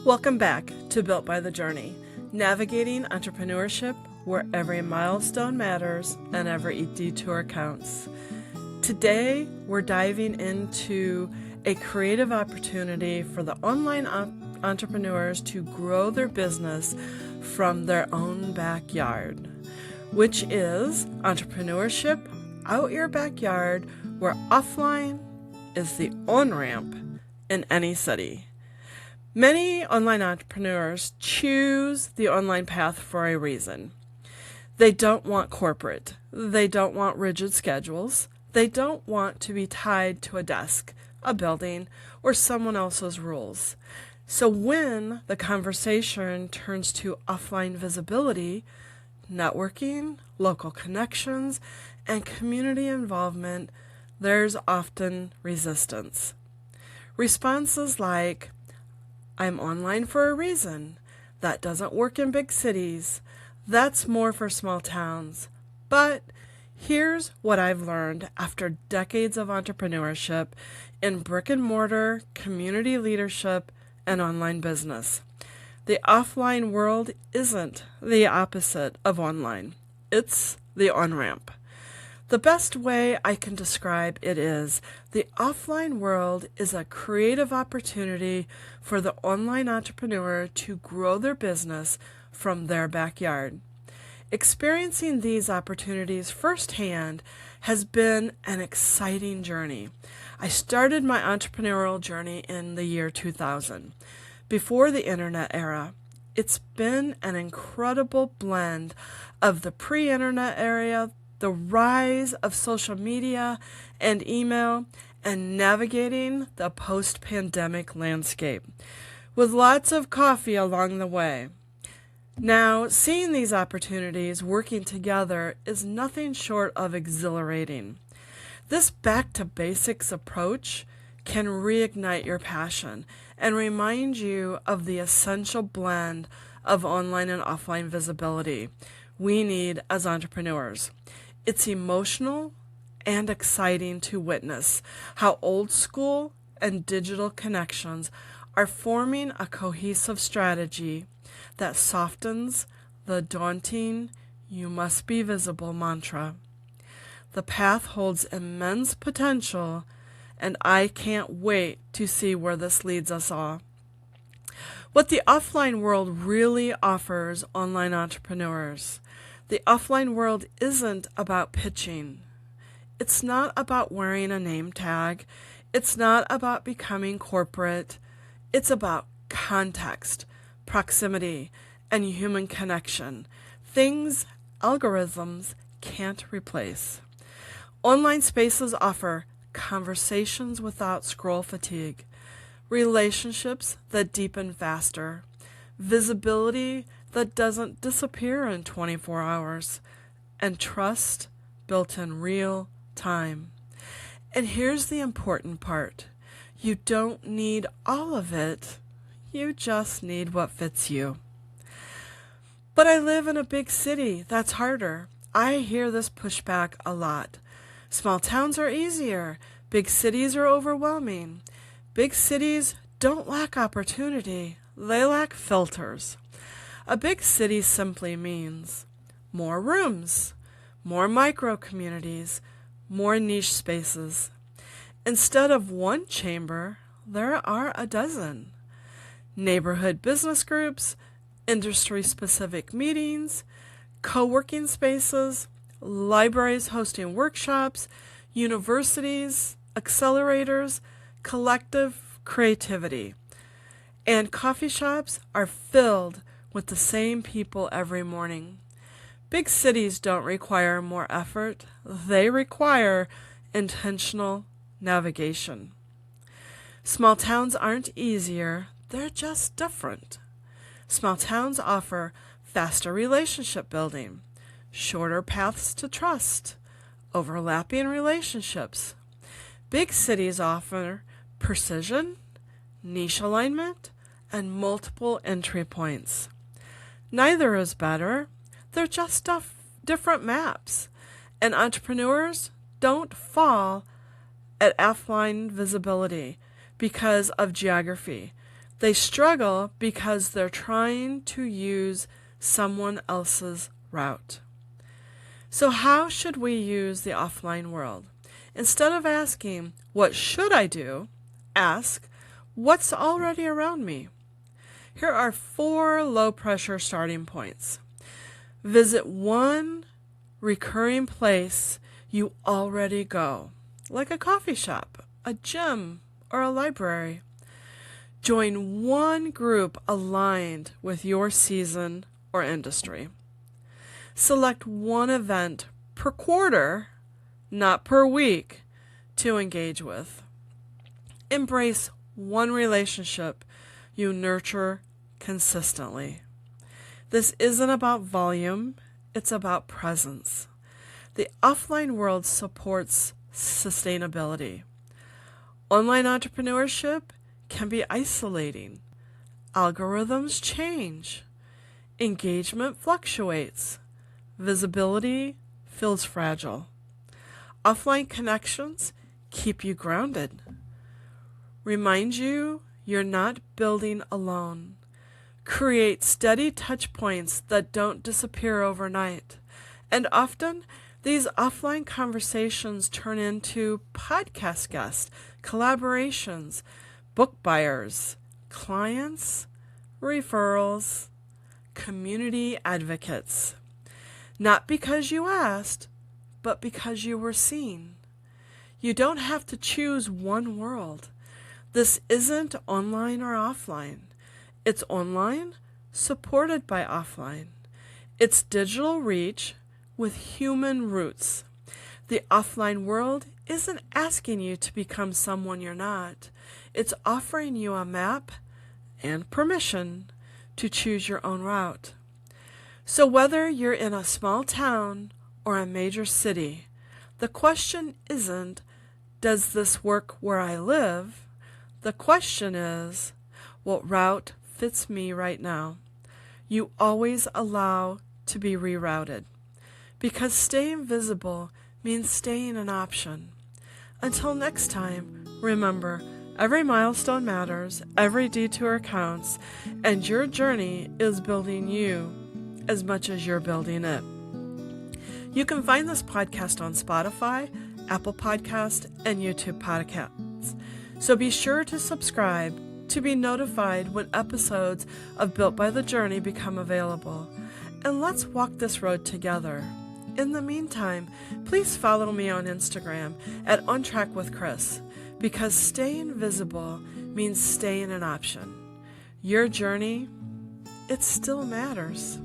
Welcome back to Built by the Journey, navigating entrepreneurship where every milestone matters and every detour counts. Today, we're diving into a creative opportunity for the online entrepreneurs to grow their business from their own backyard, which is Entrepreneurship Out Your Backyard, where offline is the on-ramp in any city. Many online entrepreneurs choose the online path for a reason. They don't want corporate. They don't want rigid schedules. They don't want to be tied to a desk, a building, or someone else's rules. So when the conversation turns to offline visibility, networking, local connections, and community involvement, there's often resistance. Responses like, "I'm online for a reason. That doesn't work in big cities. That's more for small towns. But here's what I've learned after decades of entrepreneurship in brick-and-mortar, community leadership, and online business. The offline world isn't the opposite of online. It's the on-ramp. The best way I can describe it is the offline world is a creative opportunity for the online entrepreneur to grow their business from their backyard. Experiencing these opportunities firsthand has been an exciting journey. I started my entrepreneurial journey in the year 2000, before the internet era. It's been an incredible blend of the pre-internet era, the rise of social media and email, and navigating the post-pandemic landscape, with lots of coffee along the way. Now, seeing these opportunities working together is nothing short of exhilarating. This back-to-basics approach can reignite your passion and remind you of the essential blend of online and offline visibility we need as entrepreneurs. It's emotional and exciting to witness how old school and digital connections are forming a cohesive strategy that softens the daunting "you must be visible" mantra. The path holds immense potential, and I can't wait to see where this leads us all. What the offline world really offers online entrepreneurs. The offline world isn't about pitching. It's not about wearing a name tag. It's not about becoming corporate. It's about context, proximity, and human connection. Things algorithms can't replace. Online spaces offer conversations without scroll fatigue, relationships that deepen faster, visibility that doesn't disappear in 24 hours, and trust built in real time. And here's the important part. You don't need all of it. You just need what fits you. But I live in a big city. That's harder. I hear this pushback a lot. Small towns are easier. Big cities are overwhelming. Big cities don't lack opportunity. They lack filters. A big city simply means more rooms, more micro-communities, more niche spaces. Instead of one chamber, there are a dozen. Neighborhood business groups, industry-specific meetings, co-working spaces, libraries hosting workshops, universities, accelerators, collective creativity. And coffee shops are filled with the same people every morning. Big cities don't require more effort. They require intentional navigation. Small towns aren't easier. They're just different. Small towns offer faster relationship building, shorter paths to trust, overlapping relationships. Big cities offer precision, niche alignment, and multiple entry points. Neither is better. They're just different maps. And entrepreneurs don't fall at offline visibility because of geography. They struggle because they're trying to use someone else's route. So how should we use the offline world? Instead of asking, what should I do? Ask, what's already around me? Here are 4 low-pressure starting points. Visit one recurring place you already go, like a coffee shop, a gym, or a library. Join one group aligned with your season or industry. Select one event per quarter, not per week, to engage with. Embrace one relationship you nurture consistently. This isn't about volume, it's about presence. The offline world supports sustainability. Online entrepreneurship can be isolating. Algorithms change. Engagement fluctuates. Visibility feels fragile. Offline connections keep you grounded. Remind you you're not building alone. Create steady touch points that don't disappear overnight. And often, these offline conversations turn into podcast guests, collaborations, book buyers, clients, referrals, community advocates. Not because you asked, but because you were seen. You don't have to choose one world. This isn't online or offline. It's online, supported by offline. It's digital reach with human roots. The offline world isn't asking you to become someone you're not. It's offering you a map and permission to choose your own route. So whether you're in a small town or a major city, the question isn't, does this work where I live? The question is, what route fits me right now? You always allow to be rerouted, because staying visible means staying an option. Until next time, remember, every milestone matters, every detour counts, and your journey is building you as much as you're building it. You can find this podcast on Spotify, Apple Podcast, and YouTube Podcasts. So be sure to subscribe to be notified when episodes of Built by the Journey become available. And let's walk this road together. In the meantime, please follow me on Instagram at On Track with Chris, because staying visible means staying an option. Your journey, it still matters.